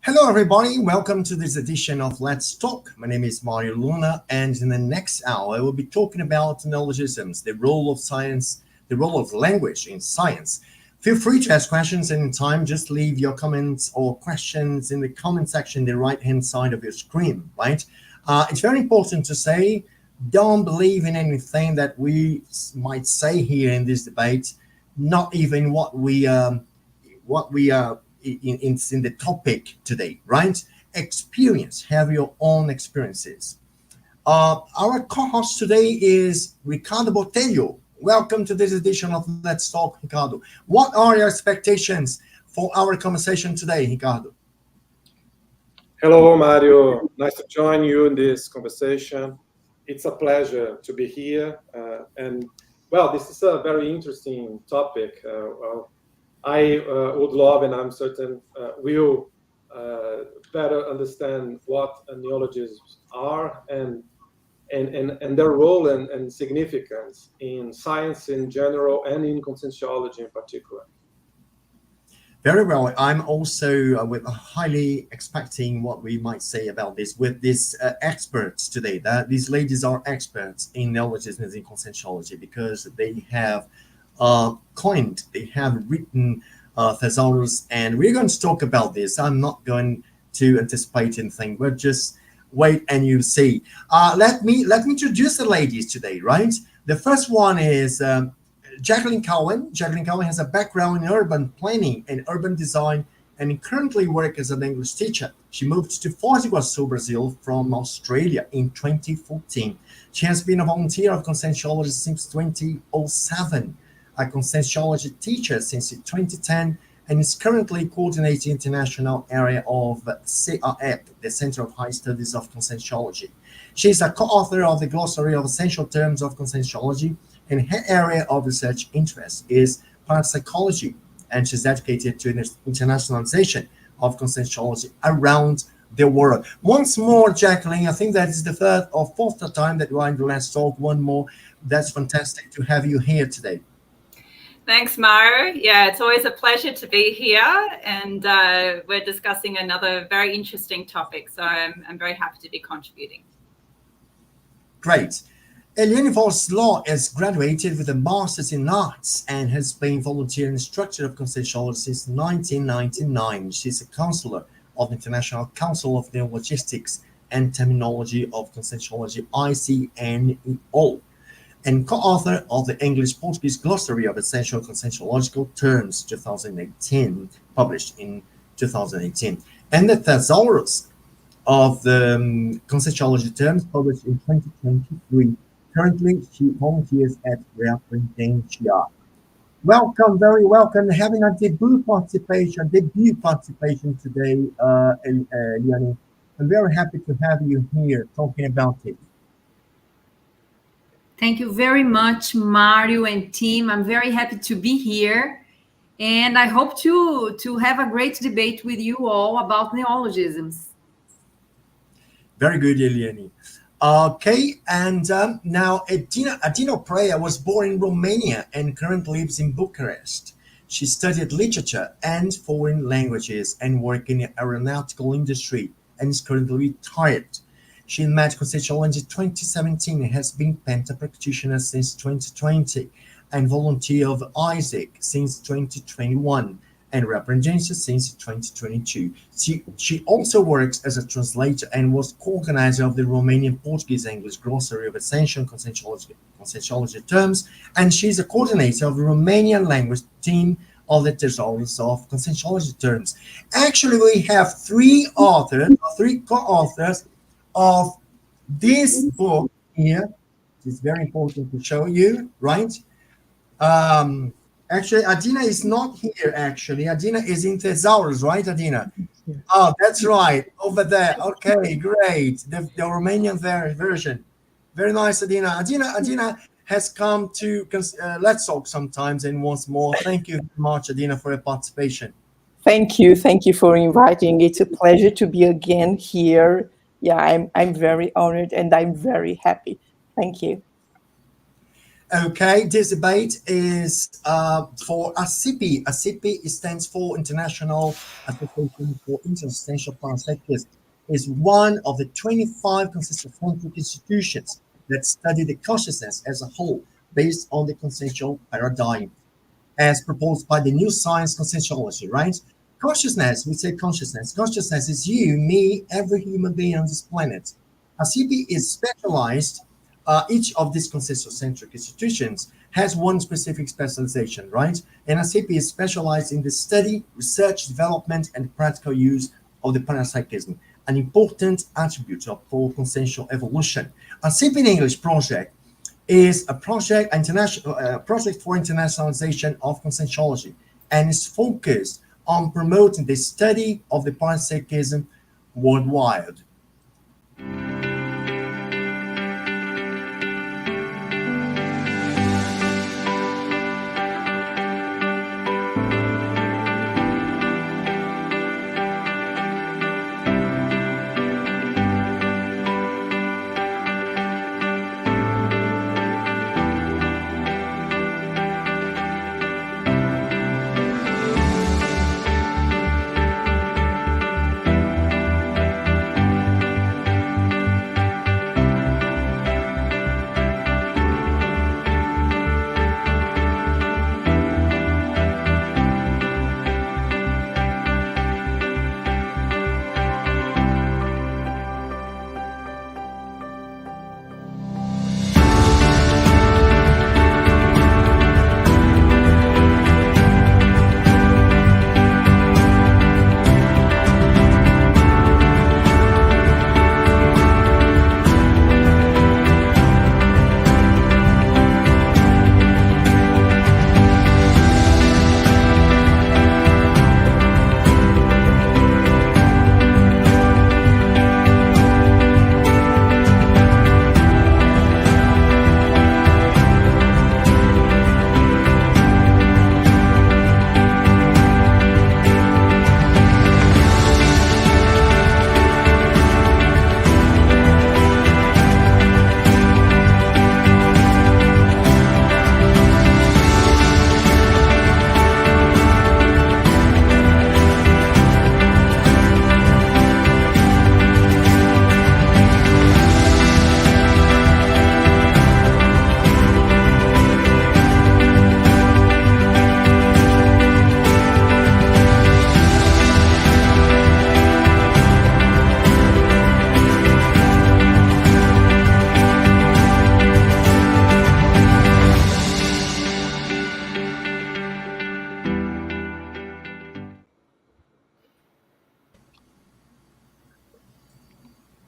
Hello, everybody. Welcome to this edition of Let's Talk. My name is Mário Luna, and in the next hour, I will be talking about neologisms, the role of science, the role of language in science. Feel free to ask questions anytime. Just leave your comments or questions in the comment section, the right-hand side of your screen, right? It's very important to say, don't believe in anything that we might say here in this debate, not even what we are in the topic today, right? Experience, have your own experiences. Our co-host today is Ricardo Botelho. Welcome to this edition of Let's Talk, Ricardo. What are your expectations for our conversation today, Ricardo? Hello, Mário. Nice to join you in this conversation. It's a pleasure to be here. This is a very interesting topic. I would love, and I'm certain will better understand what neologisms are and their role and significance in science in general and in conscientiology in particular. Very well. I'm also highly expecting what we might say about this with these experts today. These ladies are experts in neologisms in conscientiology because they have they have written thesaurus, and we're going to talk about this. I'm not going to anticipate anything. We'll just wait and you see. Let me introduce the ladies today, right? The first one is Jaclyn Cowen. Jaclyn Cowen has a background in urban planning and urban design and currently works as an English teacher. She moved to Foz do Iguaçu, Brazil from Australia in 2014. She has been a volunteer of Conscientiology since 2007, a Conscientiology teacher since 2010, and is currently coordinating international area of CREP, the Center of High Studies of Conscientiology. She is a co-author of the Glossary of Essential Terms of Conscientiology, and her area of research interest is parapsychology, and she's dedicated to internationalization of conscientiology around the world. Once more, Jaclyn, I think that is the third or fourth time that you are in the Let's Talk. One more. That's fantastic to have you here today. Thanks, Mário. Yeah, it's always a pleasure to be here, and we're discussing another very interesting topic, so I'm very happy to be contributing. Great. Eliane Wojslaw is graduated with a Master's in Arts and has been volunteer instructor of Conscientiology since 1999. She's a counselor of the International Council of Neologistics and Terminology of Conscientiology, ICNEO, and co-author of the English-Portuguese Glossary of Essential Conscientiological Terms, 2018, published in 2018, and the Thesaurus of the Conscientiology Terms, published in 2023. Currently, she volunteers at Reaprendencia. Welcome, very welcome. Having a debut participation today, Eliane. I'm very happy to have you here talking about it. Thank you very much, Mário and team. I'm very happy to be here, and I hope to have a great debate with you all about neologisms. Very good, Eliane. Okay, and now Adina Oprea was born in Romania and currently lives in Bucharest. She studied literature and foreign languages and worked in the aeronautical industry and is currently retired. She met Conscientiology in 2017 and has been Penta practitioner since 2020 and volunteer of ISIC since 2021 and Reaprendencia since 2022. She also works as a translator and was co-organizer of the Romanian Portuguese-English Glossary of Essential Conscientiology Terms, and she's a coordinator of the Romanian language team of the Thesaurus of Conscientiology Terms. Actually, we have three co-authors of this book here. It's very important to show you, right? Actually, Adina is not here, actually. Adina is in Thesaurus, right, Adina? Yeah. Oh, that's right, over there. Okay, great. The Romanian version. Very nice, Adina. Adina has come to Let's Talk sometimes and once more. Thank you very much, Adina, for your participation. Thank you for inviting. It's a pleasure to be again here. Yeah, I'm very honored and I'm very happy. Thank you. Okay, this debate is for ASSIPI. ASSIPI stands for International Association for Intersubstantial Parapsychism. Is one of the 25 consciential institutions that study the consciousness as a whole based on the consciential paradigm, as proposed by the new science Conscientiology, right? Consciousness, we say consciousness. Consciousness is you, me, every human being on this planet. ASSIPI is specialized. Each of these conscientiocentric institutions has one specific specialization, right? And ASSIPI is specialized in the study, research, development, and practical use of the parapsychism, an important attribute for consciential evolution. ASSIPI in English project is a project, project for internationalization of Conscientiology, and is focused on promoting the study of the parapsychism worldwide.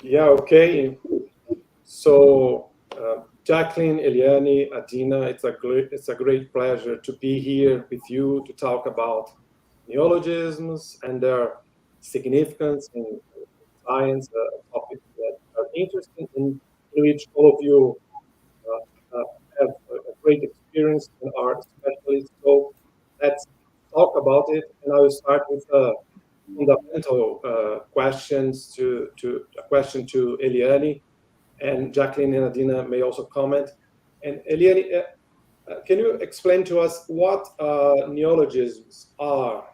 Yeah, okay. So, Jaclyn, Eliane, Adina, it's a great pleasure to be here with you to talk about neologisms and their significance in science, topics that are interesting, in which all of you have a great experience and are specialists. So let's talk about it. And I will start with fundamental questions to a question to Eliane, and Jaclyn and Adina may also comment. And Eliane, can you explain to us what neologisms are?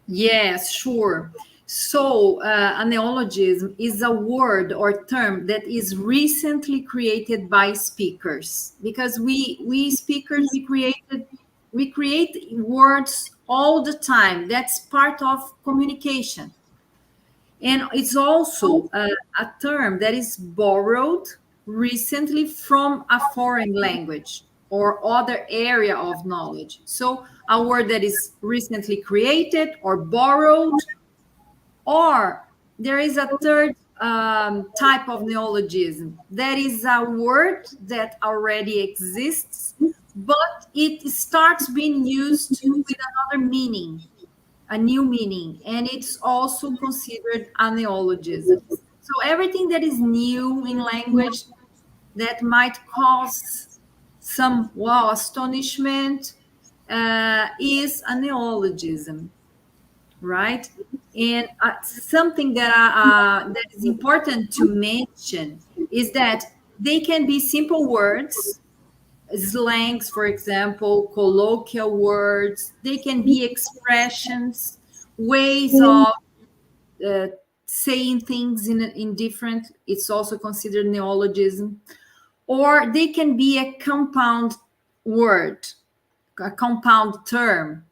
Yes, sure. So, a neologism is a word or term that is recently created by speakers, because we speakers we create words all the time. That's part of communication. And it's also a term that is borrowed recently from a foreign language or other area of knowledge. So a word that is recently created or borrowed, or there is a third type of neologism. That is a word that already exists, but it starts being used with another meaning, a new meaning, and it's also considered a neologism. So everything that is new in language that might cause some astonishment is a neologism, right? And something that is important to mention is that they can be simple words slangs, for example, colloquial words. They can be expressions, ways of saying things in different. It's also considered neologism. Or they can be a compound word, a compound term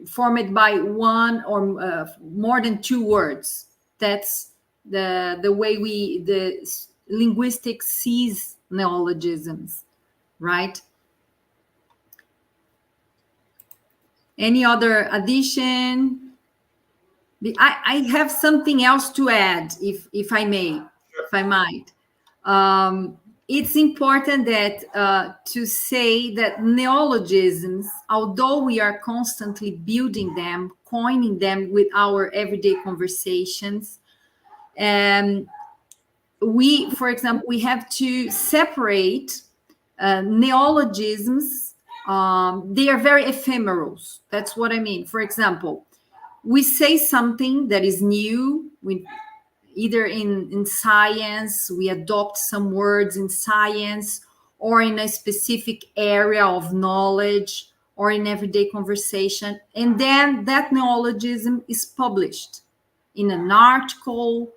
formed by one or more than two words. That's the way the linguistics sees neologisms, right? Any other addition? I have something else to add, if I may, if I might. It's important that to say that neologisms, although we are constantly building them, coining them with our everyday conversations, for example, we have to separate neologisms. They are very ephemeral. That's what I mean. For example, we say something that is new. Either in science, we adopt some words in science, or in a specific area of knowledge, or in everyday conversation. And then that neologism is published in an article,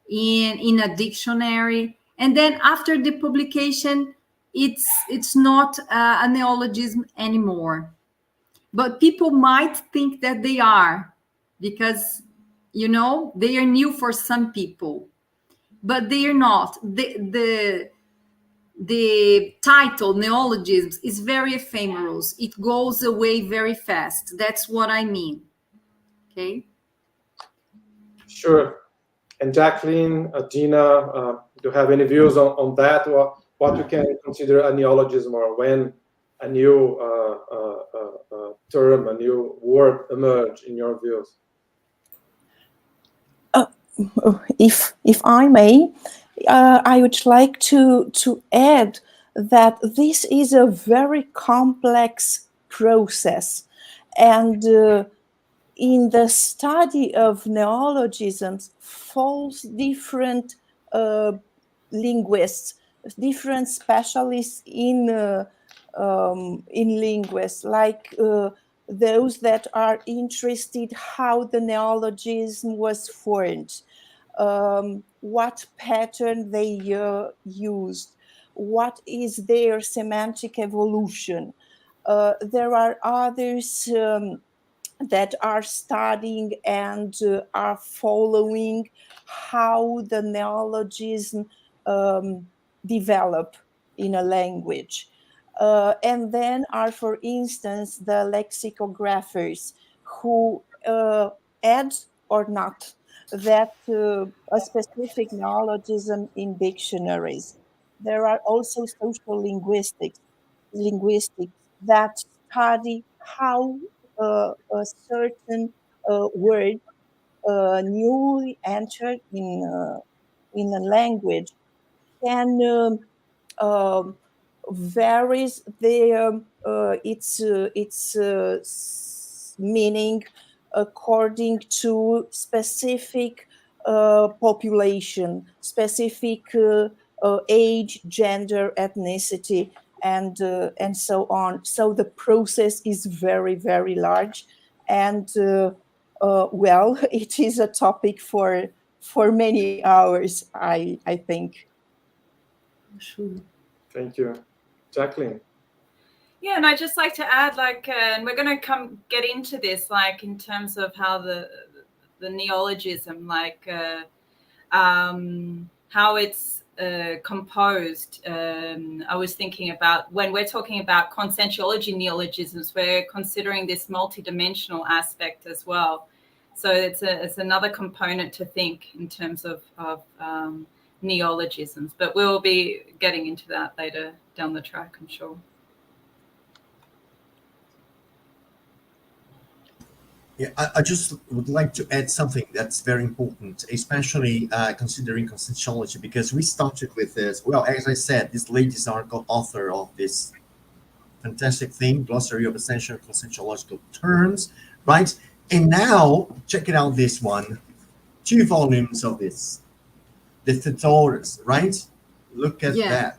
in a dictionary. And then after the publication, it's not a neologism anymore. But people might think that they are, because they are new for some people, but they are not. The title neologisms is very ephemeral. It goes away very fast. That's what I mean. Okay. Sure. And Jaclyn, Adina, do you have any views on that? What you can consider a neologism, or when a new term, a new word emerge in your views? If I may, I would like to add that this is a very complex process, and in the study of neologisms falls different linguists, different specialists in linguists, like those that are interested how the neologism was formed, what pattern they used, what is their semantic evolution. There are others that are studying and are following how the neologism develop in a language. And then are, for instance, the lexicographers who add or not that a specific neologism in dictionaries. There are also social linguistics that study how a certain word newly entered in a language can varies its meaning according to specific population, specific age, gender, ethnicity, and so on. So the process is very, very large, and well, it is a topic for many hours, I think. Sure. Thank you. Jaclyn? Yeah, and I'd just like to add, and we're going to get into this, in terms of how the neologism, how it's composed. I was thinking about when we're talking about conscientiology neologisms, we're considering this multidimensional aspect as well. So it's another component to think in terms of neologisms, but we'll be getting into that later down the track, I'm sure. Yeah, I just would like to add something that's very important, especially considering conscientiology, because we started with this. Well, as I said, these ladies are co-author of this fantastic thing, Glossary of Essential Conscientiological Terms, right? And now, check it out, this one, 2 volumes of this, the thesaurus, right? Look at that.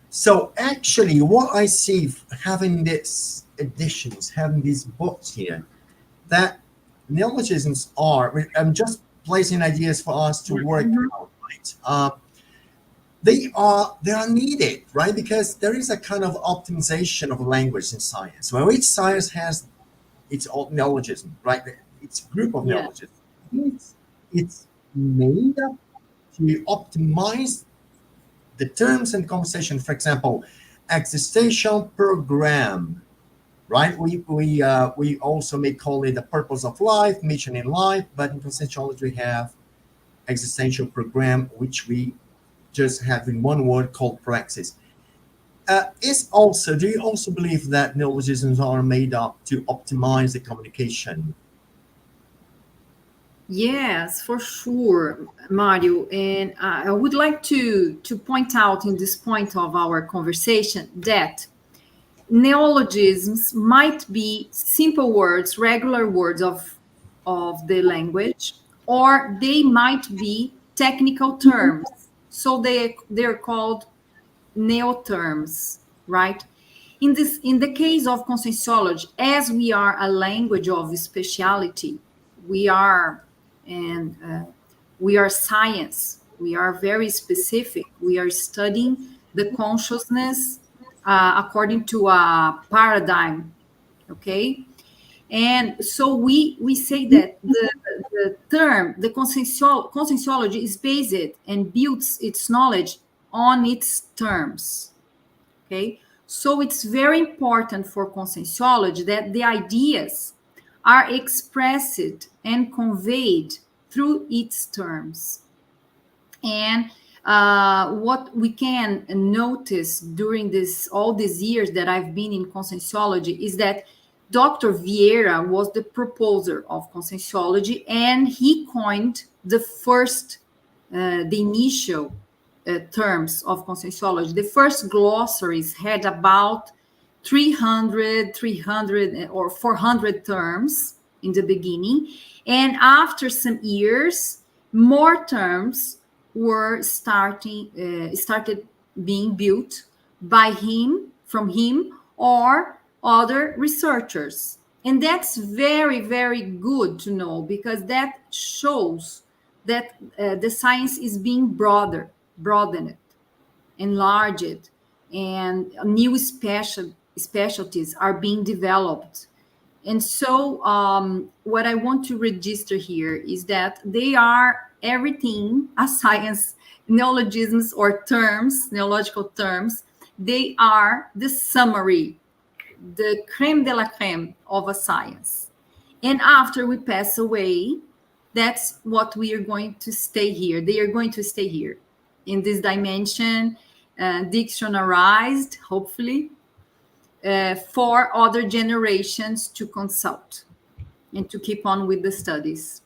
So actually, what I see having these editions, having these books here, that neologisms are, I'm just placing ideas for us to work out, right? They are needed, right? Because there is a kind of optimization of language in science. Well, each science has its own neologism, right? It's a group of Yeah. neologisms. It's made up to optimize the terms and conversation. For example, existential program, right? We also may call it the purpose of life, mission in life, but in Conscientiology we have existential program, which we just have in one word called praxis. Do you also believe that neologisms are made up to optimize the communication? Yes, for sure, Mario. And I would like to point out in this point of our conversation that neologisms might be simple words, regular words of the language, or they might be technical terms. So they're called neoterms, right? In the case of Conscientiology, as we are a language of speciality, we are and we are science. We are very specific. We are studying the consciousness according to a paradigm, okay? And so we say that the term, the conscientiology is based and builds its knowledge on its terms, okay? So it's very important for conscientiology that the ideas are expressed and conveyed through its terms. And what we can notice during all these years that I've been in conscientiology is that Dr. Vieira was the proposer of conscientiology, and he coined the initial terms of conscientiology. The first glossaries had about 300 or 400 terms in the beginning. And after some years, more terms were started being built by him, from him, or other researchers. And that's very, very good to know, because that shows that the science is being broadened, enlarged, and new specialties are being developed. And so what I want to register here is that they are everything a science, neologisms or terms, neological terms, they are the summary, the creme de la creme of a science. And after we pass away, that's what we are going to stay here. They are going to stay here in this dimension, dictionarized, hopefully, for other generations to consult and to keep on with the studies.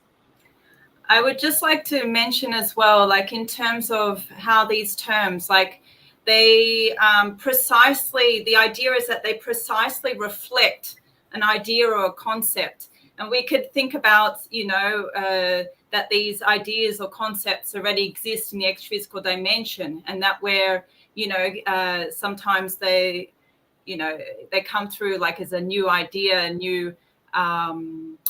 I would just like to mention as well, like in terms of how these terms, like they precisely, the idea is that they precisely reflect an idea or a concept. And we could think about, that these ideas or concepts already exist in the extra-physical dimension, and that where, sometimes they come through like as a new idea, a new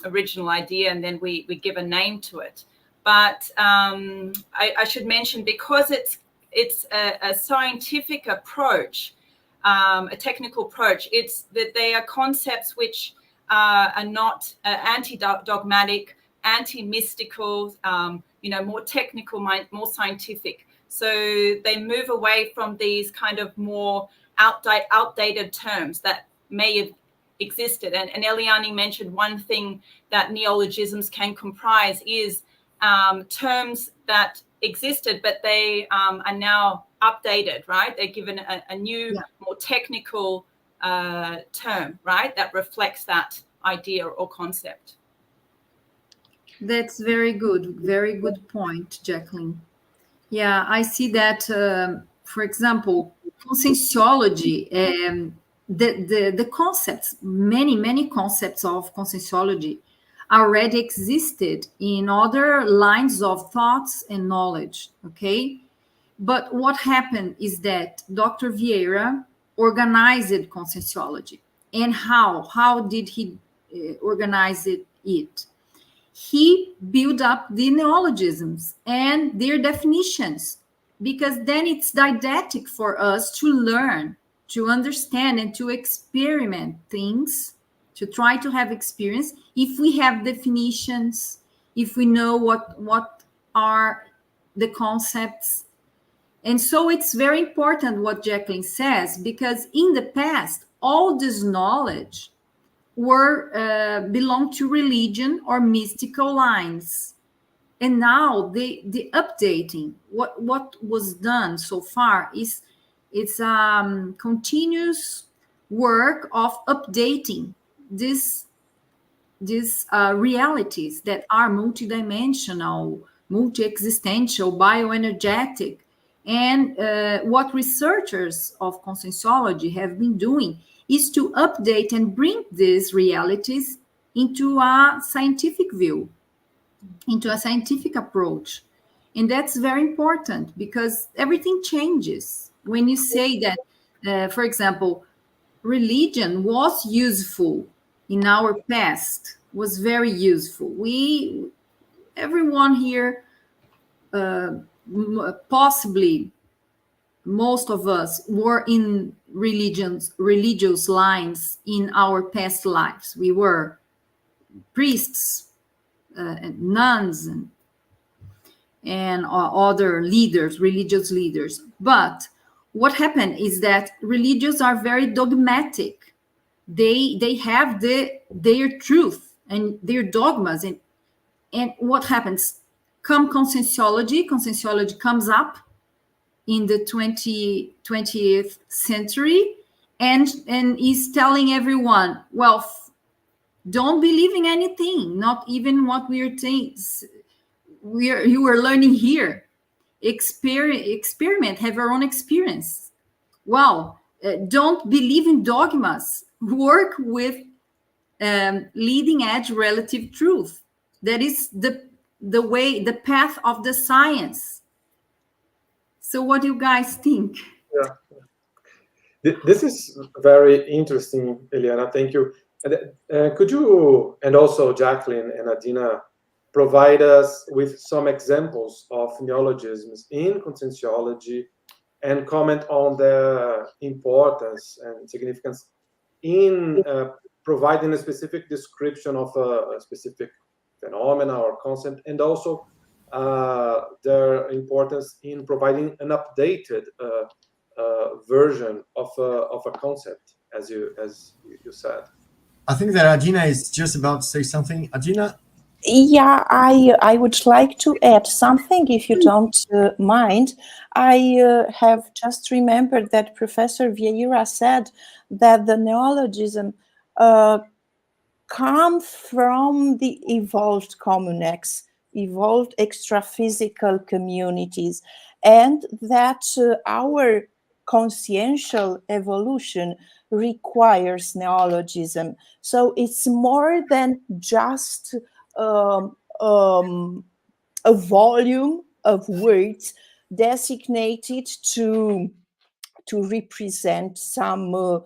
original idea, and then we give a name to it. But I should mention, because it's a scientific approach, a technical approach, it's that they are concepts which are not anti-dogmatic, anti-mystical, more technical, more scientific. So they move away from these kind of more outdated terms that may have existed. And Eliane mentioned one thing that neologisms can comprise is terms that existed, but they are now updated, right? They're given a new, more technical term, right? That reflects that idea or concept. That's very good point, Jaclyn. Yeah, I see that, for example, conscientiology, the concepts, many concepts of conscientiology already existed in other lines of thoughts and knowledge, okay? But what happened is that Dr. Vieira organized Conscientiology. And how did he organize it? He built up the neologisms and their definitions, because then it's didactic for us to learn, to understand, and to experiment things, to try to have experience. If we have definitions, if we know what are the concepts. And so it's very important what Jaclyn says, because in the past, all this knowledge belong to religion or mystical lines. And now the updating, what was done so far is it's continuous work of updating these realities that are multidimensional, multi-existential, bioenergetic. And what researchers of Conscientiology have been doing is to update and bring these realities into a scientific view, into a scientific approach. And that's very important, because everything changes. When you say that, for example, religion was useful in our past, was very useful. Everyone here, possibly most of us, were in religious lines in our past lives. We were priests, and nuns, and other leaders, religious leaders. But what happened is that religions are very dogmatic. They have their truth and their dogmas. And what happens? Come Conscientiology comes up in the 20th century and is telling everyone, well, don't believe in anything, not even what you are learning here. Experiment, have your own experience. Well, don't believe in dogmas. Work with leading edge relative truth. That is the way, the path of the science. So what do you guys think? Yeah. This is very interesting, Eliane. Thank you. Could you, and also Jaclyn and Adina, provide us with some examples of neologisms in Conscientiology and comment on their importance and significance in providing a specific description of a specific phenomena or concept, and also their importance in providing an updated version of a concept, as you said. I think that Adina is just about to say something. Adina? Yeah, I would like to add something, if you don't mind. I have just remembered that Professor Vieira said that the neologism come from the evolved communex, evolved extraphysical communities, and that our consciential evolution requires neologism. So it's more than just a volume of words designated to represent some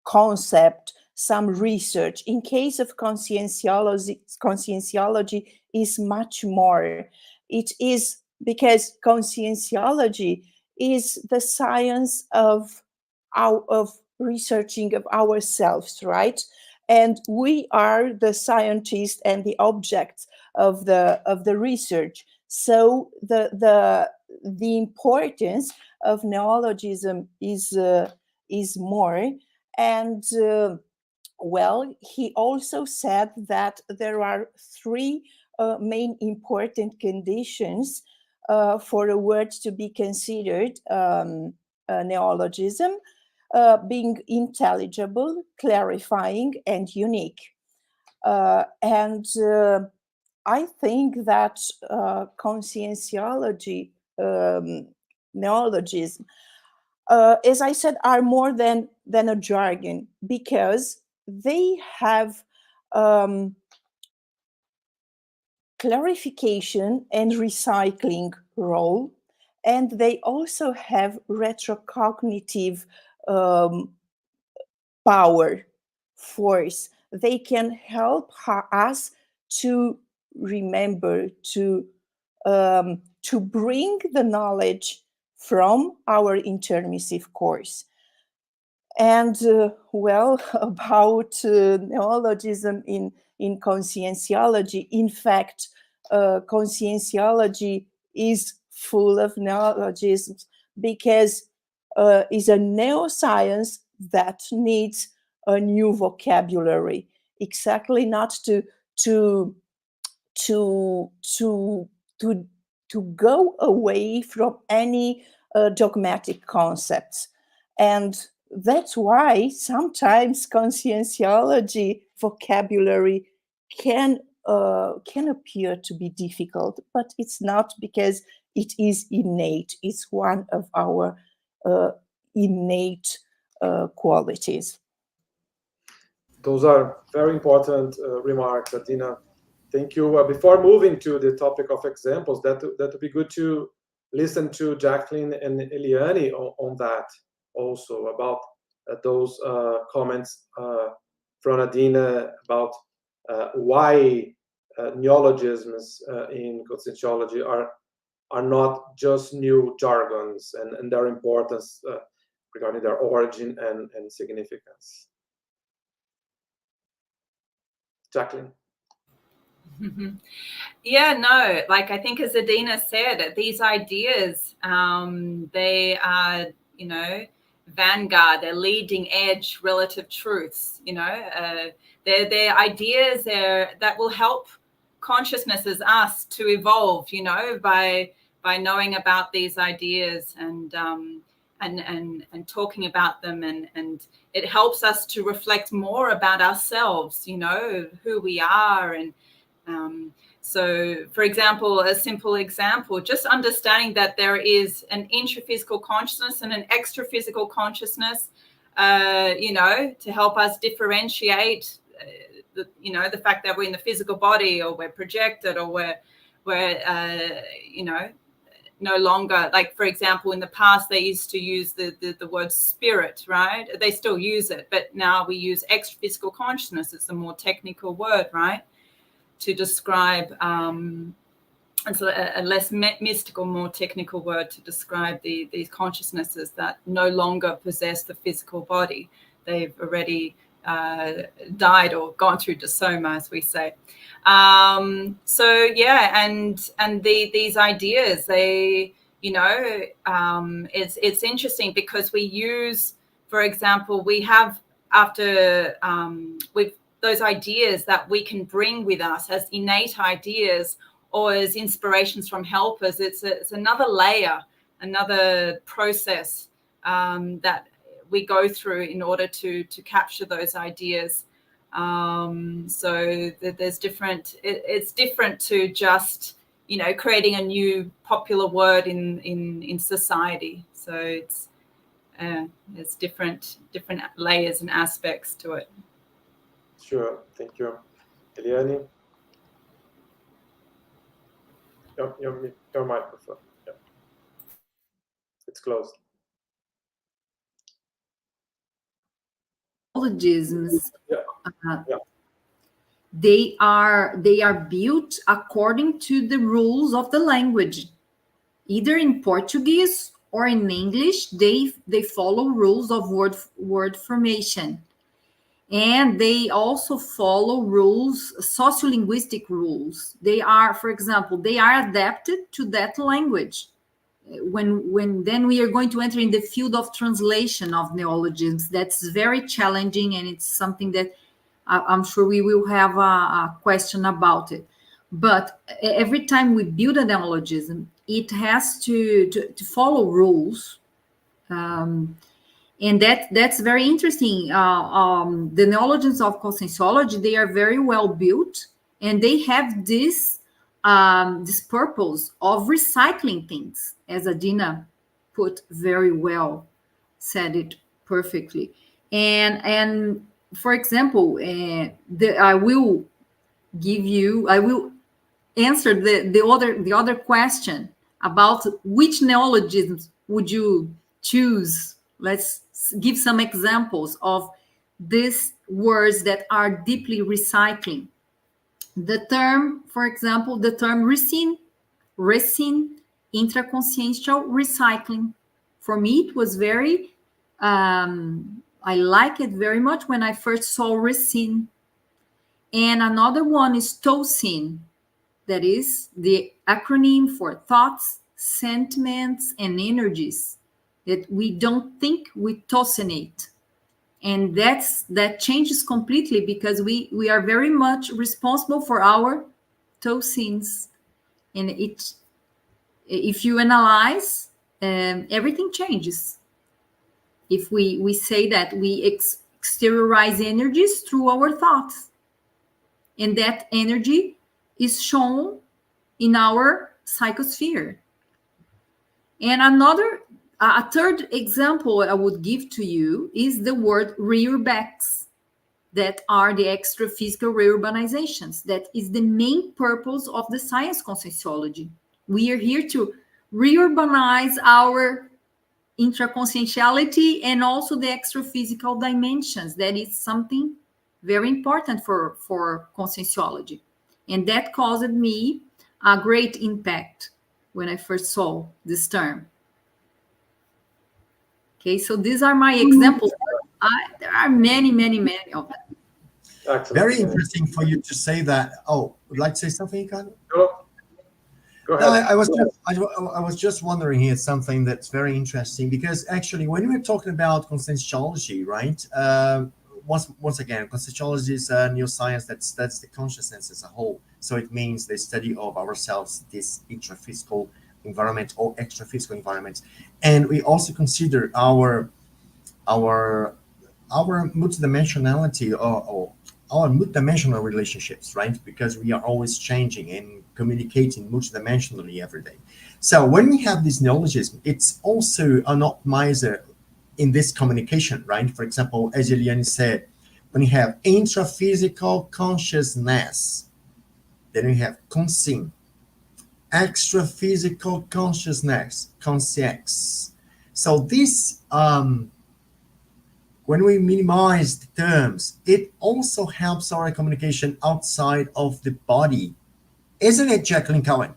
concept, some research. In case of conscientiology is much more. It is because conscientiology is the science of researching of ourselves, right? And we are the scientists and the objects of the research. So the importance of neologism is more. And well, he also said that there are three main important conditions for a word to be considered a neologism: being intelligible, clarifying, and unique. And I think that conscientiology neologism, as I said, are more than a jargon, because they have clarification and recycling role. and they also have retrocognitive power, force. They can help us to remember, to bring the knowledge from our intermissive course. And well, about neologism in conscientiology, in fact, conscientiology is full of neologisms because it's a neuroscience that needs a new vocabulary, exactly not to go away from any dogmatic concepts. And that's why sometimes conscientiology vocabulary can appear to be difficult, but it's not, because it is innate. It's one of our innate qualities. Those are very important remarks, Adina. Thank you. Before moving to the topic of examples, that would be good to listen to Jaclyn and Eliane on that also, about those comments from Adina about why neologisms in conscientiology are not just new jargons, and their importance regarding their origin and significance. Jaclyn. Yeah, no, like I think as Adina said, these ideas, they are, vanguard, they're leading edge relative truths, they're ideas that will help consciousnesses, us, to evolve, by knowing about these ideas and talking about them, and it helps us to reflect more about ourselves, who we are. And so, for example, a simple example, just understanding that there is an intraphysical consciousness and an extraphysical consciousness, to help us differentiate, the fact that we're in the physical body, or we're projected, or we're no longer, like, for example, in the past, they used to use the word spirit, right? They still use it, but now we use extraphysical consciousness. It's a more technical word, right? To describe, and so a less mystical, more technical word to describe these consciousnesses that no longer possess the physical body. They've already died or gone through desoma, as we say. So yeah, and these ideas, they, it's interesting because we use, for example, we have with those ideas that we can bring with us as innate ideas or as inspirations from helpers. It's another layer, another process that we go through in order to capture those ideas. So there's different. It's different to just creating a new popular word in society. So it's there's different layers and aspects to it. Sure, thank you, Eliane. Your microphone. Yeah. It's closed. Neologisms, Yeah. they are built according to the rules of the language. Either in Portuguese or in English, they follow rules of word formation. And they also follow rules, sociolinguistic rules. They are, for example, they are adapted to that language. When then we are going to enter in the field of translation of neologisms, that's very challenging, and it's something that I'm sure we will have a question about it. But every time we build a neologism, it has to follow rules. And that's very interesting. The neologisms of conscientiology, they are very well built, and they have this purpose of recycling things, as Adina put very well, said it perfectly. And for example, I will answer the other question about which neologisms would you choose. Let's give some examples of these words that are deeply recycling. The term, for example, the term resin, intraconsciential recycling. For me, it was very, I like it very much when I first saw resin. And another one is TOSIN, that is the acronym for thoughts, sentiments, and energies that we don't think, we tosinate. And that changes completely because we are very much responsible for our tosins. And if you analyze, everything changes. If we say that we exteriorize energies through our thoughts, and that energy is shown in our psychosphere. And a third example I would give to you is the word reurbexes, that are the extra-physical reurbanizations. That is the main purpose of the science conscientiology. We are here to reurbanize our intraconscientiality and also the extra-physical dimensions. That is something very important for conscientiology. And that caused me a great impact when I first saw this term. Okay, so these are my examples. There are many, many, many of them. Excellent. Very interesting for you to say that. Oh, would you like to say something, Ricardo? Go ahead. No, I was just wondering here something that's very interesting, because actually when we're talking about conscientiology, right? Once again, conscientiology is a neuroscience that's the consciousness as a whole. So it means the study of ourselves, this intraphysical environment or extraphysical environment, and we also consider our multidimensionality or our multidimensional relationships, right? Because we are always changing and communicating multidimensionally every day. So when we have this neologism, it's also an optimizer in this communication, right? For example, as Eliane said, when you have intraphysical consciousness, then we have conscience, extraphysical consciousness, conscience. So this, when we minimize the terms, it also helps our communication outside of the body. Isn't it, Jaclyn Cowen?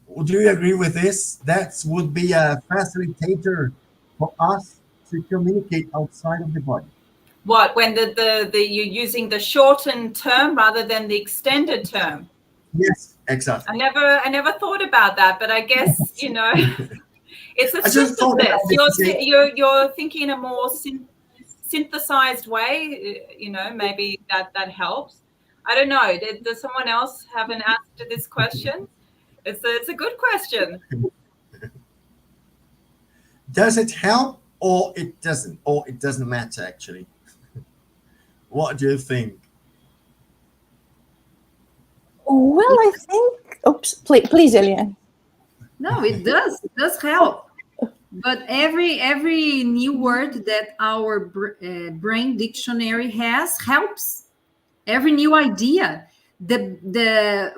Would you agree with this? That would be a facilitator for us to communicate outside of the body. What, when you're using the shortened term rather than the extended term? Yes, exactly. I never thought about that, but I guess, it's a synthesis. You're thinking in a more synthesized way, maybe that helps. I don't know. Does someone else have an answer to this question? It's a good question. Does it help or it doesn't? Or it doesn't matter, actually? What do you think? Well, I think... Oops, please, Eliane. No, it does help. But every new word that our brain dictionary has helps. Every new idea.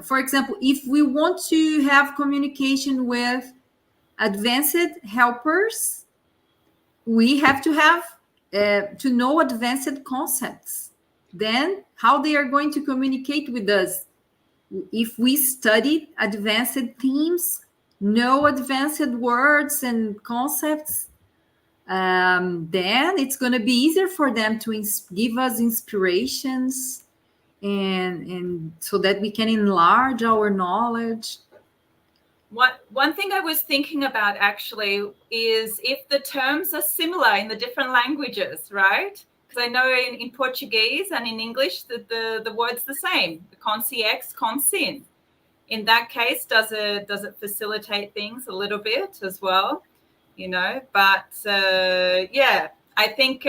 For example, if we want to have communication with advanced helpers, we have to have to know advanced concepts. Then how they are going to communicate with us? If we study advanced themes, know advanced words and concepts, then it's going to be easier for them to give us inspirations, and so that we can enlarge our knowledge. One thing I was thinking about actually is if the terms are similar in the different languages, right? Because I know in Portuguese and in English the word's the same, the consciex, consin. In that case, does it facilitate things a little bit as well? But I think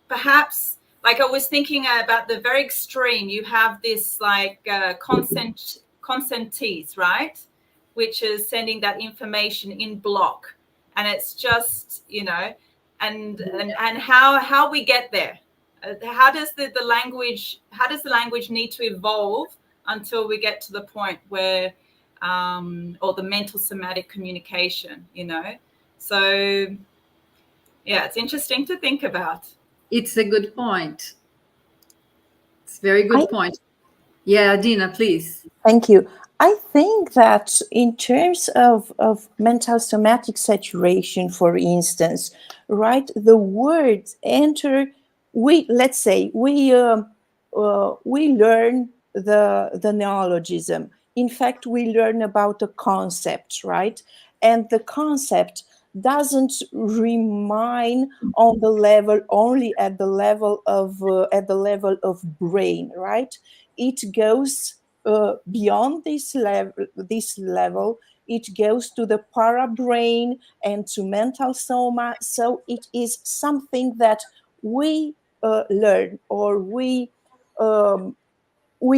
perhaps, like I was thinking about the very extreme, you have this like consentees, right? Which is sending that information in block, and it's just and how we get there. How does the language need to evolve until we get to the point where or the mental somatic communication, you know. So, yeah, it's interesting to think about. It's a good point. It's a very good point. Yeah, Adina, please. Thank you. I think that in terms of mental somatic saturation, for instance, right, the words enter, let's say we learn the neologism. In fact, we learn about a concept, right? And the concept doesn't remain on the level only at the level of brain, right? It goes beyond this level. It goes to the parabrain and to mental soma. So it is something that we learn, or we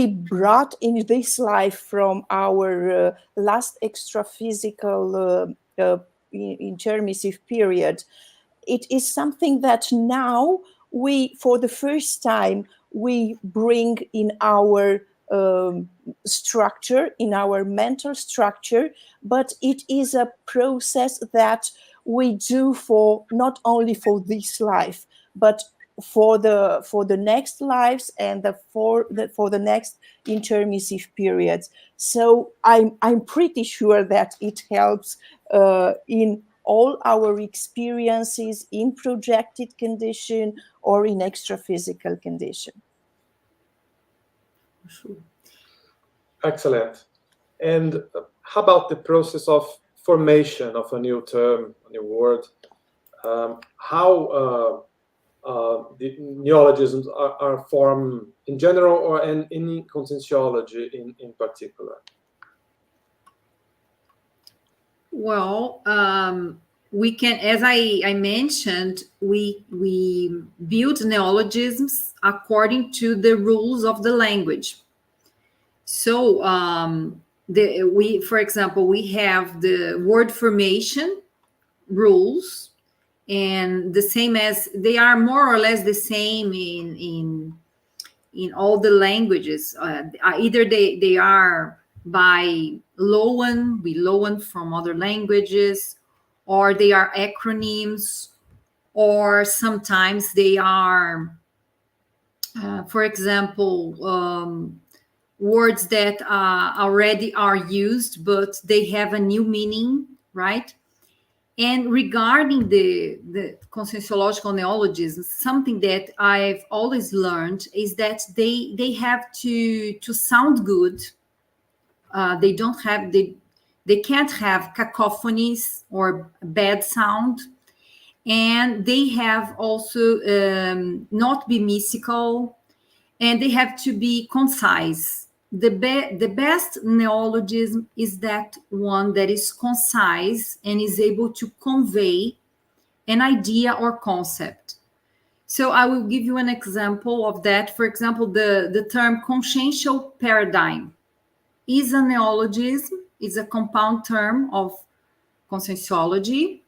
brought in this life from our last extra-physical intermissive period. It is something that now we, for the first time, we bring in our structure, in our mental structure, but it is a process that we do for not only for this life, but for the next lives and for the next intermissive periods. So I'm pretty sure that it helps in all our experiences in projected condition or in extra-physical condition. Excellent. And how about the process of formation of a new term, a new word? How the neologisms are formed in general, or in conscientiology in particular? Well, we can, as I mentioned, we build neologisms according to the rules of the language. So for example, we have the word formation rules, and the same as they are more or less the same in all the languages. Either they are by loan, we loan from other languages, or they are acronyms, or sometimes they are, for example, words that already are used, but they have a new meaning, right? And regarding the conscientiological neologisms, something that I've always learned is that they have to sound good. They can't have cacophonies or bad sound, and they have also not be mystical, and they have to be concise. The best neologism is that one that is concise and is able to convey an idea or concept. So I will give you an example of that. For example, the term consciential paradigm is a neologism, is a compound term of conscientiology,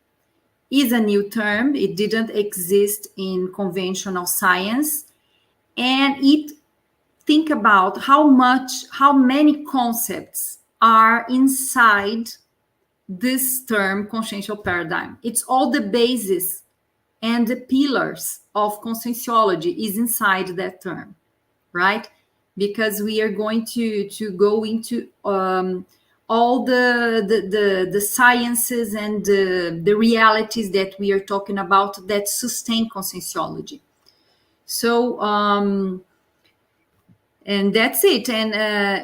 is a new term. It didn't exist in conventional science, and it think about how many concepts are inside this term consciential paradigm. It's all the basis and the pillars of conscientiology is inside that term, right? Because we are going to go into all the sciences and the realities that we are talking about that sustain conscientiology. So and that's it. And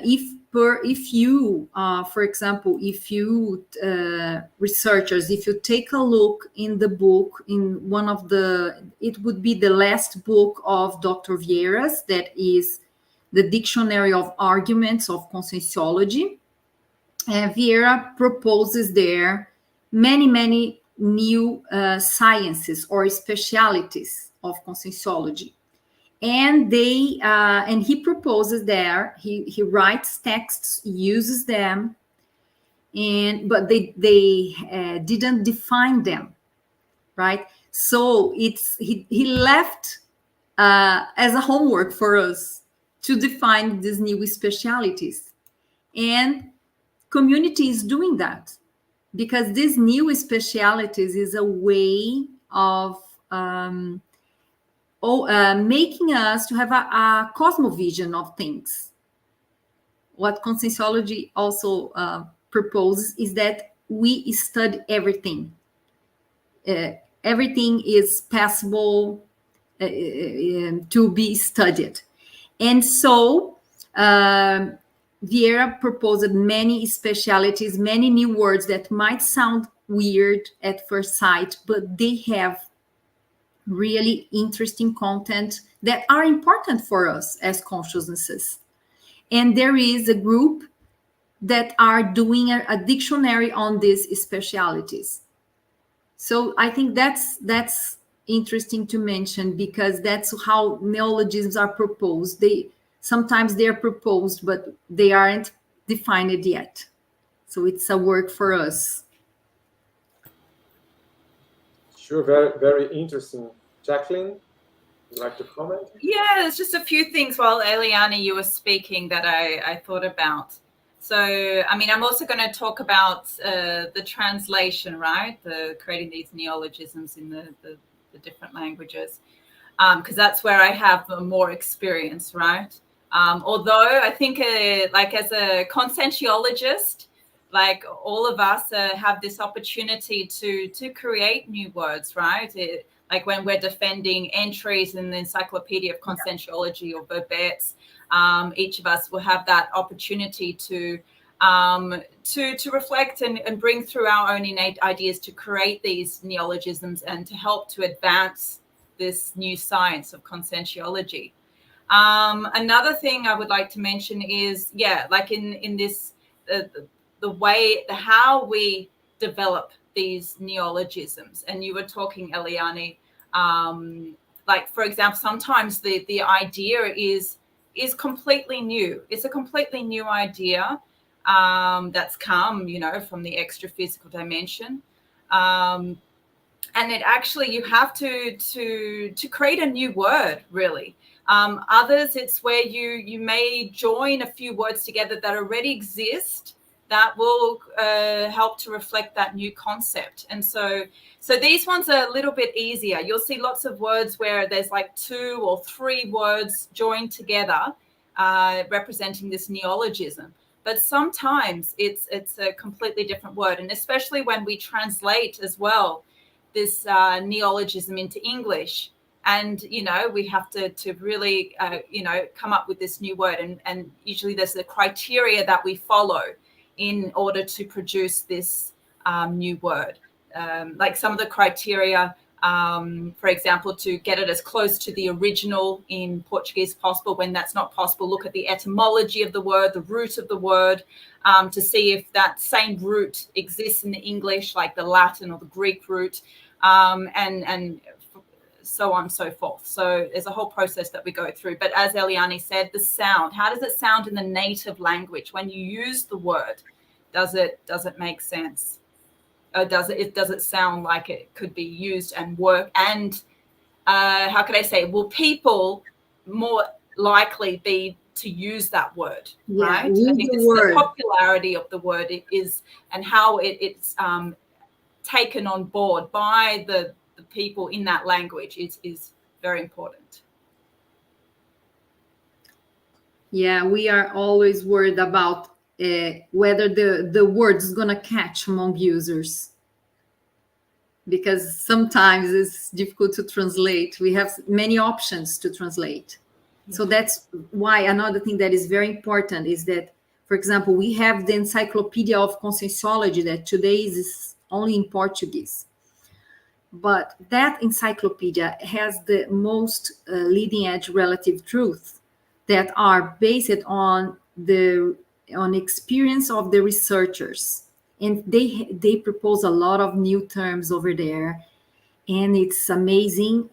if you for example, if you researchers, if you take a look in the book, in one of it would be the last book of Dr. Vieiras, that is the Dictionary of Arguments of Conscientiology. Vieira proposes there many new sciences or specialities of conscientiology. And he proposes there, he writes texts, uses them, but they didn't define them, right? So he left as a homework for us to define these new specialities. And community is doing that, because these new specialities is a way of making us to have a cosmovision of things. What Conscientiology also proposes is that we study everything. Everything is possible to be studied. And so Vieira proposed many specialities, many new words that might sound weird at first sight, but they have really interesting content that are important for us as consciousnesses. And there is a group that are doing a dictionary on these specialities. So I think that's interesting to mention, because that's how neologisms are proposed. Sometimes they are proposed, but they aren't defined yet. So it's a work for us. Sure, very, very interesting. Jaclyn, would you like to comment? Yeah, there's just a few things while Eliane, you were speaking that I thought about. So, I mean, I'm also going to talk about the translation, right? Creating these neologisms in the different languages, because that's where I have more experience, right? Although I think like as a conscientiologist, like all of us have this opportunity to create new words, right? Like when we're defending entries in the Encyclopedia of Conscientiology or verbets, each of us will have that opportunity to reflect and bring through our own innate ideas to create these neologisms and to help to advance this new science of conscientiology. Another thing I would like to mention is, like in this, how we develop these neologisms. And you were talking, Eliane, like, for example, sometimes the idea is completely new. It's a completely new idea that's come, from the extra physical dimension. And it actually, you have to create a new word, really. Others, it's where you may join a few words together that already exist that will help to reflect that new concept. And so these ones are a little bit easier. You'll see lots of words where there's like 2 or 3 words joined together representing this neologism. But sometimes it's a completely different word. And especially when we translate as well this neologism into English, and, we have to really, come up with this new word. And usually there's a criteria that we follow in order to produce this new word. Like some of the criteria, for example, to get it as close to the original in Portuguese possible. When that's not possible, look at the etymology of the word, the root of the word, to see if that same root exists in the English, like the Latin or the Greek root, and so on and so forth. So there's a whole process that we go through. But as Eliane said, the sound, how does it sound in the native language? When you use the word, does it make sense? Or does it sound like it could be used and work? And how could I say, will people more likely be to use that word, right? I think it's the popularity of the word is, and how it's taken on board by the people in that language is very important. Yeah, we are always worried about whether the word is going to catch among users, because sometimes it's difficult to translate. We have many options to translate. Yeah. So that's why another thing that is very important is that, for example, we have the Encyclopedia of Conscientiology that today is only in Portuguese. But that encyclopedia has the most leading edge relative truth that are based on experience of the researchers, and they propose a lot of new terms over there, and it's amazing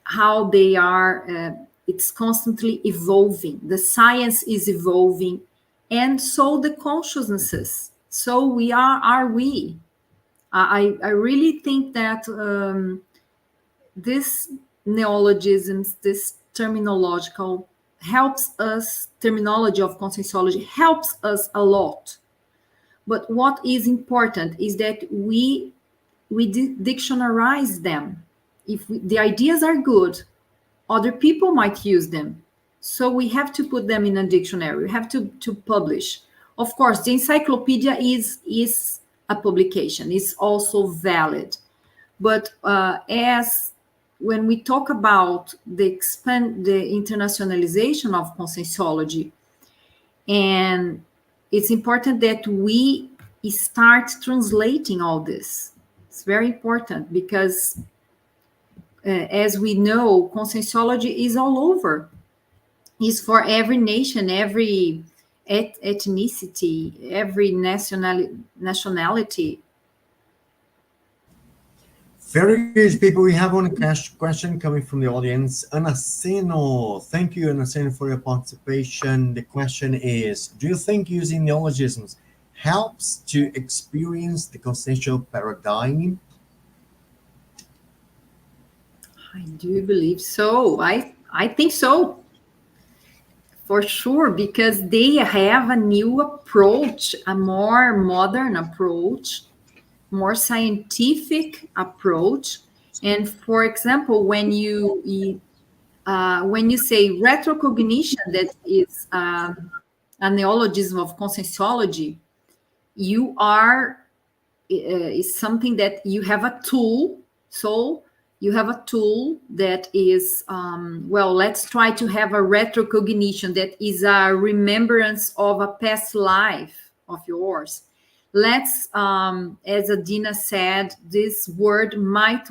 how they are. It's constantly evolving. The science is evolving, and so the consciousnesses. So we are we. I really think that this neologisms, this terminology of Conscientiology helps us a lot But what is important is that we dictionarize them. If the ideas are good, other people might use them. So we have to put them in a dictionary. We have to publish. Of course, the encyclopedia is a publication. It's also valid. But as when we talk about the internationalization of Conscientiology, and it's important that we start translating all this. It's very important because as we know, Conscientiology is all over. It's for every nation, every ethnicity, every nationality. Very good, people. We have one question coming from the audience. Anaceno, thank you, Anaceno, for your participation. The question is, do you think using neologisms helps to experience the consciential paradigm? I do believe so. I think so. For sure, because they have a new approach, a more modern approach, more scientific approach. And for example, when you say retrocognition, that is a neologism of Conscientiology, you are is something that you have a tool. So you have a tool that is well, let's try to have a retrocognition, that is a remembrance of a past life of yours. Let's as Adina said, this word might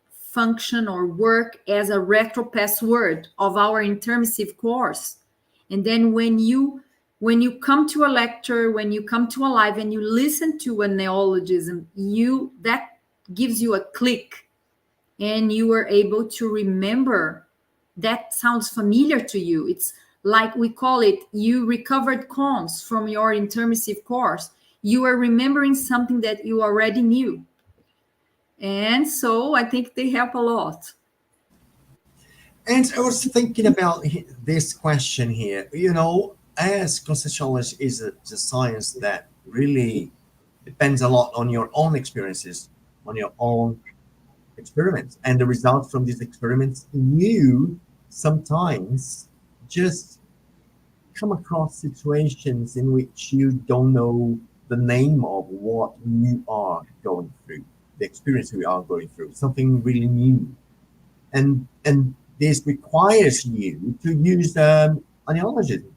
function or work as a retro password of our intermissive course. And then when you come to a lecture, when you come to a live and you listen to a neologism, that gives you a click, and you are able to remember. That sounds familiar to you. It's like we call it, you recovered cons from your intermissive course. You are remembering something that you already knew. And so I think they help a lot. And I was thinking about this question here. You know, as conscientiology is a science that really depends a lot on your own experiences, on your own experiments, and the results from these experiments, you sometimes just come across situations in which you don't know the name of what you are going through, the experience we are going through, something really new. And this requires you to use a neologism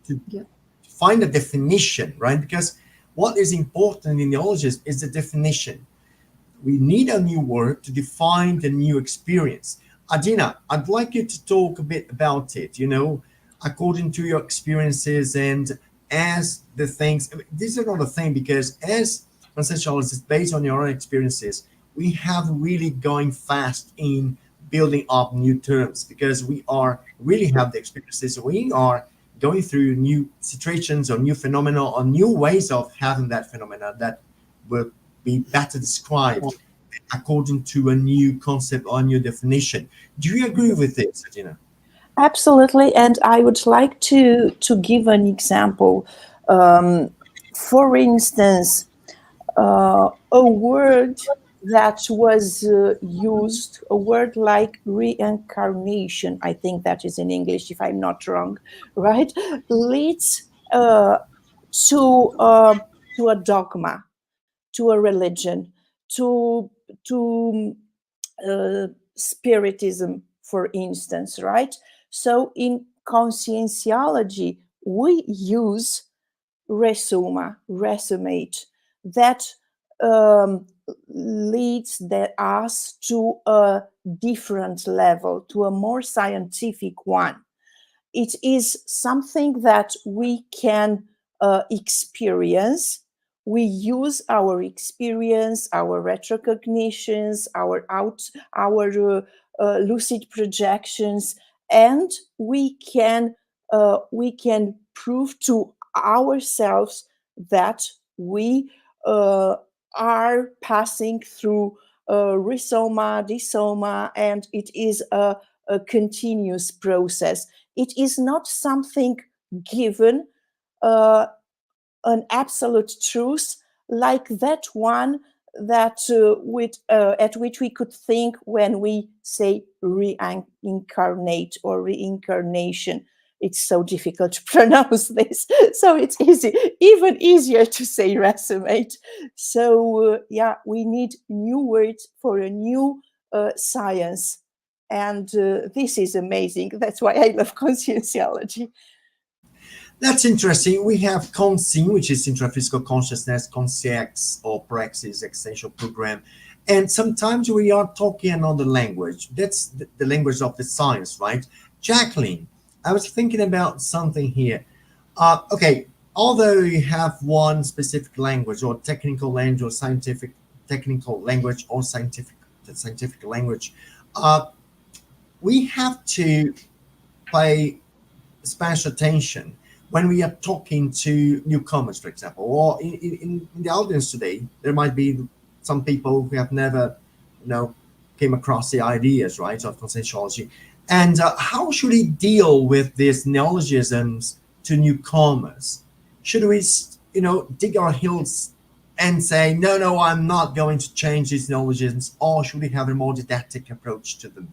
to find a definition, right? Because what is important in neologism is the definition. We need a new word to define the new experience. Adina, I'd like you to talk a bit about it, you know, according to your experiences and as the things. This is not a thing, because as conscientiologists, based on your own experiences, we have really going fast in building up new terms, because we are really have the experiences. We are going through new situations or new phenomena or new ways of having that phenomena that will be better described according to a new concept or a new definition. Do you agree with this, Adina? Absolutely, and I would like to give an example. For instance, a word that was used, a word like reincarnation, I think that is in English, if I'm not wrong, right, leads to a dogma, to a religion, to spiritism, for instance, right? So in conscientiology, we use resumate, that leads us to a different level, to a more scientific one. It is something that we can experience. We use our experience, our retrocognitions, our lucid projections, and we can prove to ourselves that we are passing through rhizoma, disoma, and it is a continuous process. It is not something given an absolute truth like that one that at which we could think when we say reincarnate or reincarnation. It's so difficult to pronounce this, so it's even easier to say racemate. So we need new words for a new science, and this is amazing. That's why I love conscientiology. That's interesting. We have Consci, which is intraphysical consciousness, Consciex or Praxis Extension Program. And sometimes we are talking another language. That's the language of the science, right? Jaclyn, I was thinking about something here. Okay, although you have one specific language or technical language or scientific technical language or scientific language, we have to pay special attention when we are talking to newcomers, for example, or in the audience today. There might be some people who have never, came across the ideas, right, of conscientiology. And how should we deal with these neologisms to newcomers? Should we, dig our heels and say, no, I'm not going to change these neologisms, or should we have a more didactic approach to them?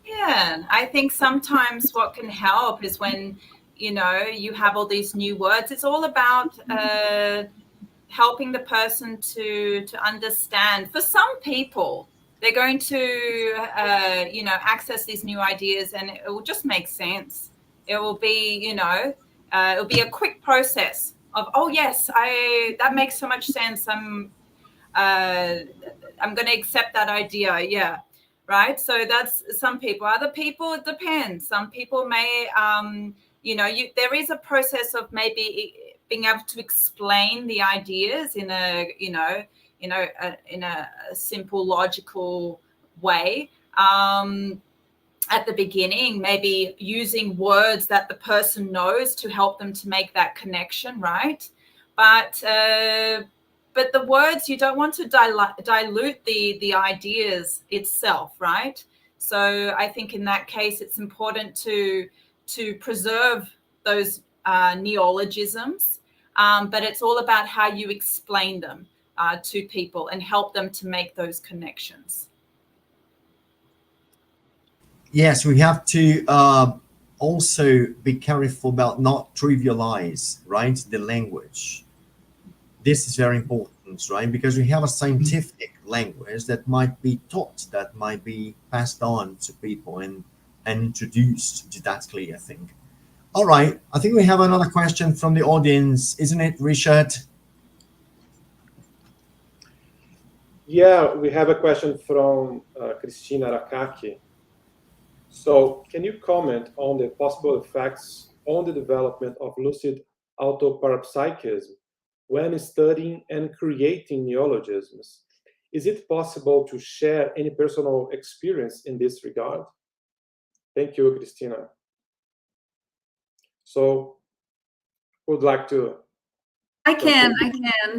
Yeah, I think sometimes what can help is when, you have all these new words. It's all about helping the person to understand. For some people, they're going to, access these new ideas, and it will just make sense. It will be, it'll be a quick process of, oh yes, that makes so much sense. I'm going to accept that idea. Yeah. Right. So that's some people. Other people, it depends. Some people may, there is a process of maybe being able to explain the ideas in a simple, logical way. At the beginning, maybe using words that the person knows to help them to make that connection. Right. But the words, you don't want to dilute the ideas itself, right? So I think in that case, it's important to preserve those neologisms, but it's all about how you explain them to people and help them to make those connections. Yes, we have to also be careful about not trivialize, right, the language. This is very important, right? Because we have a scientific language that might be taught, that might be passed on to people and introduced didactically, I think. All right, I think we have another question from the audience, isn't it, Richard? Yeah, we have a question from Christina Rakaki. So, can you comment on the possible effects on the development of lucid auto-parapsychism when studying and creating neologisms? Is it possible to share any personal experience in this regard? Thank you, Christina. So, would like to... I can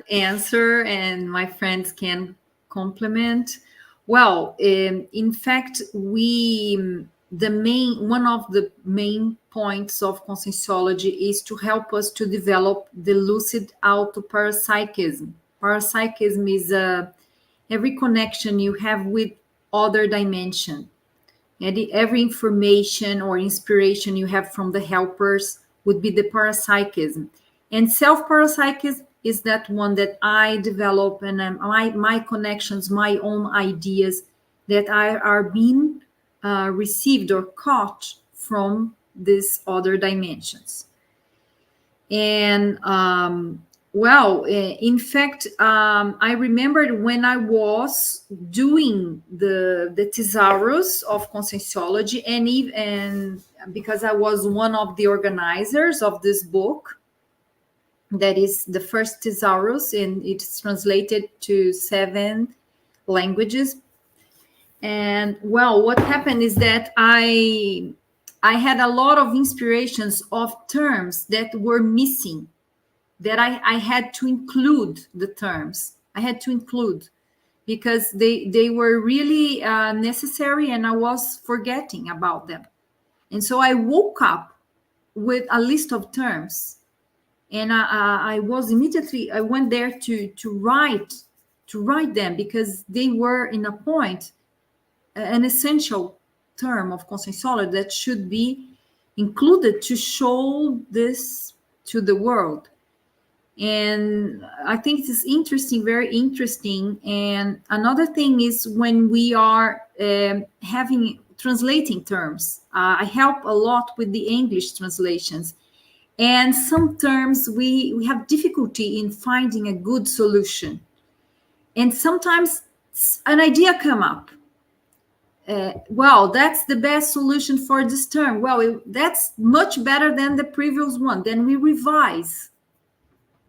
answer, and my friends can complement. Well, in fact, one of the main points of Conscientiology is to help us to develop the lucid auto-parapsychism. Parapsychism is every connection you have with other dimension. Every information or inspiration you have from the helpers would be the parapsychism. And self-parapsychism is that one that I develop, and my connections, my own ideas that are being received or caught from these other dimensions. And in fact, I remembered when I was doing the thesaurus of Conscientiology, and because I was one of the organizers of this book, that is the first thesaurus, and it's translated to 7 languages. And what happened is that I had a lot of inspirations of terms that were missing, that I had to include the terms. I had to include because they were really necessary, and I was forgetting about them. And so I woke up with a list of terms And I went there to write them, because they were in a point an essential term of Conscientiology that should be included to show this to the world. And I think it is interesting, very interesting. And another thing is when we are translating terms, I help a lot with the English translations. And some terms we have difficulty in finding a good solution. And sometimes an idea come up. Well, that's the best solution for this term. Well, that's much better than the previous one. Then we revise,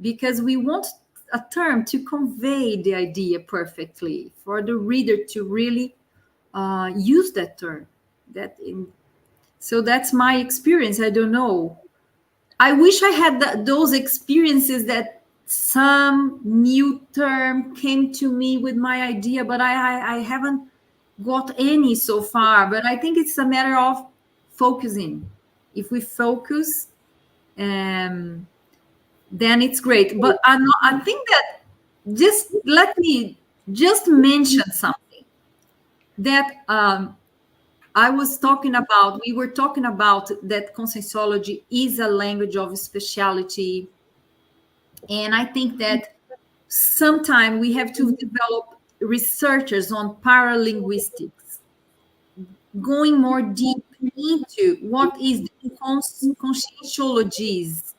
because we want a term to convey the idea perfectly, for the reader to really use that term. So that's my experience. I don't know. I wish I had those experiences, that some new term came to me with my idea, but I haven't got any so far. But I think it's a matter of focusing. If we focus, then it's great. But I think that let me just mention something that we were talking about, that Conscientiology is a language of speciality. And I think that sometime we have to develop researchers on paralinguistics, going more deep into what is the conscientiologies,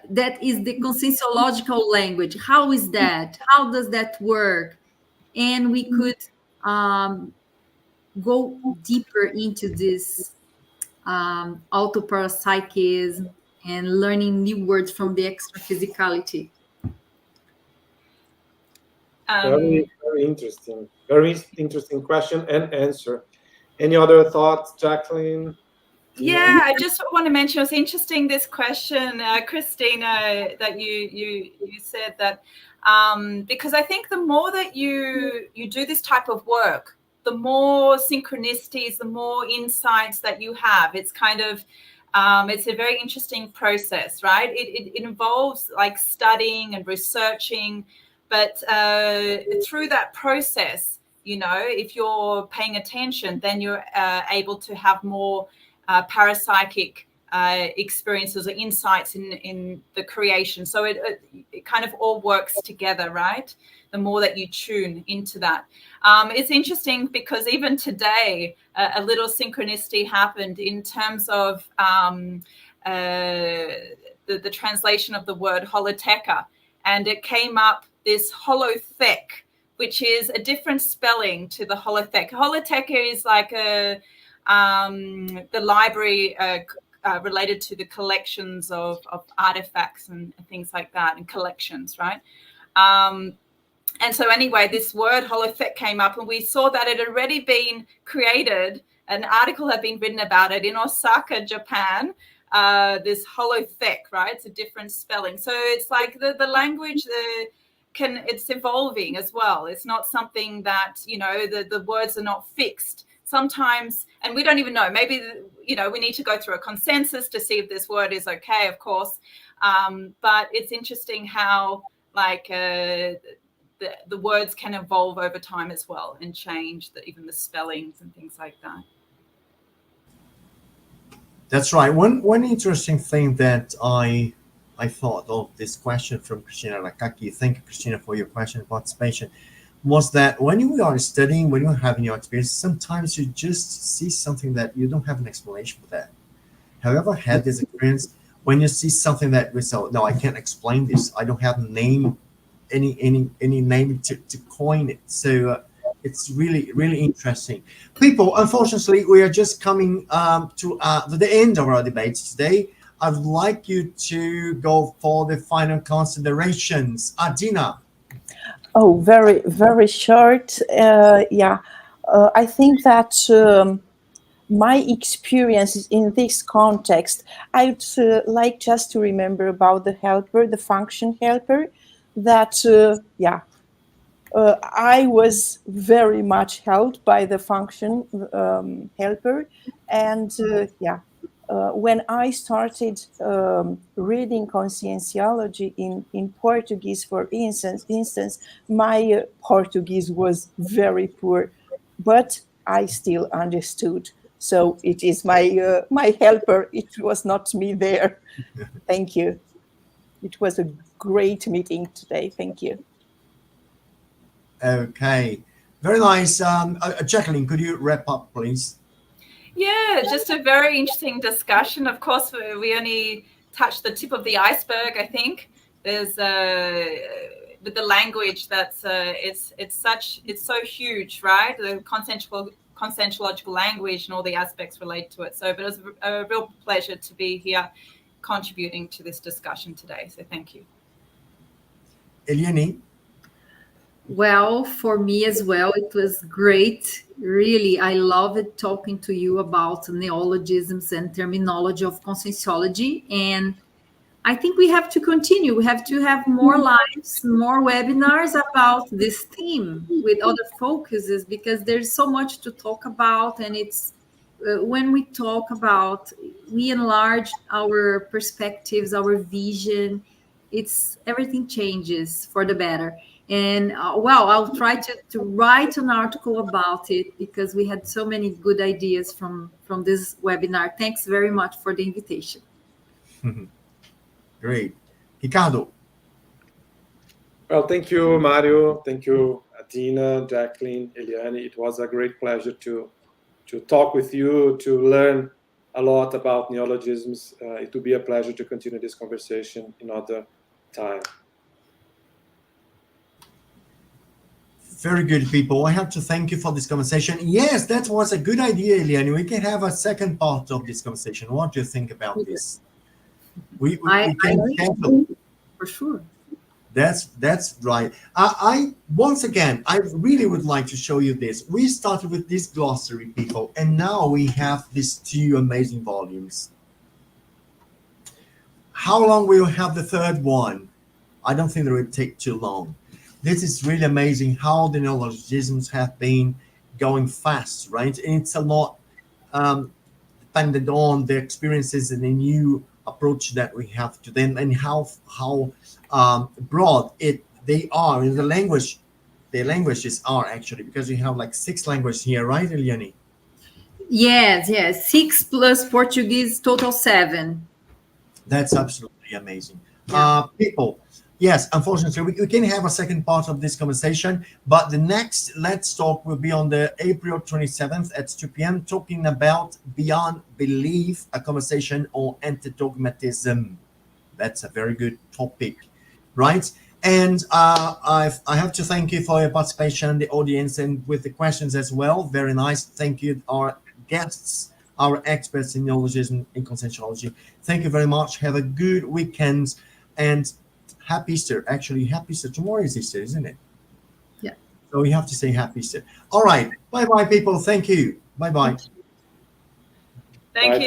that is the conscientiological language. How is that? How does that work? And we could go deeper into this autoparapsychism and learning new words from the extra-physicality. Very interesting. Very interesting question and answer. Any other thoughts, Jaclyn? Yeah, I just want to mention, it was interesting, this question, Christina, that you said that, because I think the more that you do this type of work, the more synchronicities, the more insights that you have. It's kind of, it's a very interesting process, right? It involves like studying and researching, but through that process, if you're paying attention, then you're able to have more parapsychic experiences or insights in the creation. So it kind of all works together, right? The more that you tune into that. It's interesting because even today, a little synchronicity happened in terms of the translation of the word holoteca. And it came up this holothek, which is a different spelling to the holothek. Holoteca is like the library related to the collections of artifacts and things like that, and collections, right? And so anyway, this word holothek came up, and we saw that it had already been created. An article had been written about it in Osaka, Japan, this holothek, right? It's a different spelling. So it's like the language, it's evolving as well. It's not something that, the words are not fixed. Sometimes, and we don't even know, maybe, we need to go through a consensus to see if this word is okay, of course. But it's interesting how, like, the words can evolve over time as well and change, even the spellings and things like that. That's right. One interesting thing that I thought of this question from Christina Rakaki, thank you, Christina, for your question and participation, was that when you are studying, when you're having your experience, sometimes you just see something that you don't have an explanation for that. Have you ever had this experience when you see something that we say, no, I can't explain this. I don't have a name, any name to coin it. So it's really, really interesting. People, unfortunately, we are just coming to the end of our debate today. I would like you to go for the final considerations. Adina. Oh, very, very short. I think that my experiences in this context, I'd like just to remember about the helper, the function helper, that, I was very much helped by the function helper. And when I started reading Conscientiology in Portuguese, for instance, my Portuguese was very poor, but I still understood. So it is my my helper. It was not me there. Thank you. It was a great meeting today. Thank you. Okay, very nice. Jaclyn, could you wrap up, please? Yeah, just a very interesting discussion. Of course, we only touched the tip of the iceberg. I think there's with the language that's it's so huge, right? The conscientiological language and all the aspects related to it. So, but it was a real pleasure to be here contributing to this discussion today. So, thank you. Eliane? Well, for me as well, it was great. Really, I loved talking to you about neologisms and terminology of conscientiology. And I think we have to continue. We have to have more lives, more webinars about this theme with other focuses, because there's so much to talk about. And it's when we talk about, we enlarge our perspectives, our vision. It's everything changes for the better. And well, I'll try to write an article about it, because we had so many good ideas from this webinar. Thanks very much for the invitation. Great. Ricardo? Well, thank you, Mário. Thank you, Adina, Jaclyn, Eliane. It was a great pleasure to talk with you, to learn a lot about neologisms. It will be a pleasure to continue this conversation another time. Very good, people. I have to thank you for this conversation. Yes, that was a good idea, Eliane. We can have a second part of this conversation. What do you think about this? We can schedule. For sure. That's right. I once again, I really would like to show you this. We started with this glossary, people, and now we have these two amazing volumes. How long will we have the third one? I don't think it will take too long. This is really amazing how the neologisms have been going fast, right? And it's a lot dependent on the experiences and the new approach that we have to them, and how broad they are in the language. The languages are actually, because we have like 6 languages here, right, Eliane? Yes. 6 plus Portuguese, total 7. That's absolutely amazing. Yeah. People, yes, unfortunately, we can have a second part of this conversation, but the next Let's Talk will be on the April 27th at 2 p.m. talking about Beyond Belief, a conversation on anti-dogmatism. That's a very good topic, right? And I have to thank you for your participation, the audience, and with the questions as well. Very nice. Thank you, our guests, our experts in neologism and conscientiology. Thank you very much. Have a good weekend and happy Easter. Actually, happy Easter. Tomorrow is Easter, isn't it? Yeah. So we have to say happy Easter. All right. Bye-bye, people. Thank you. Bye-bye. Thank you.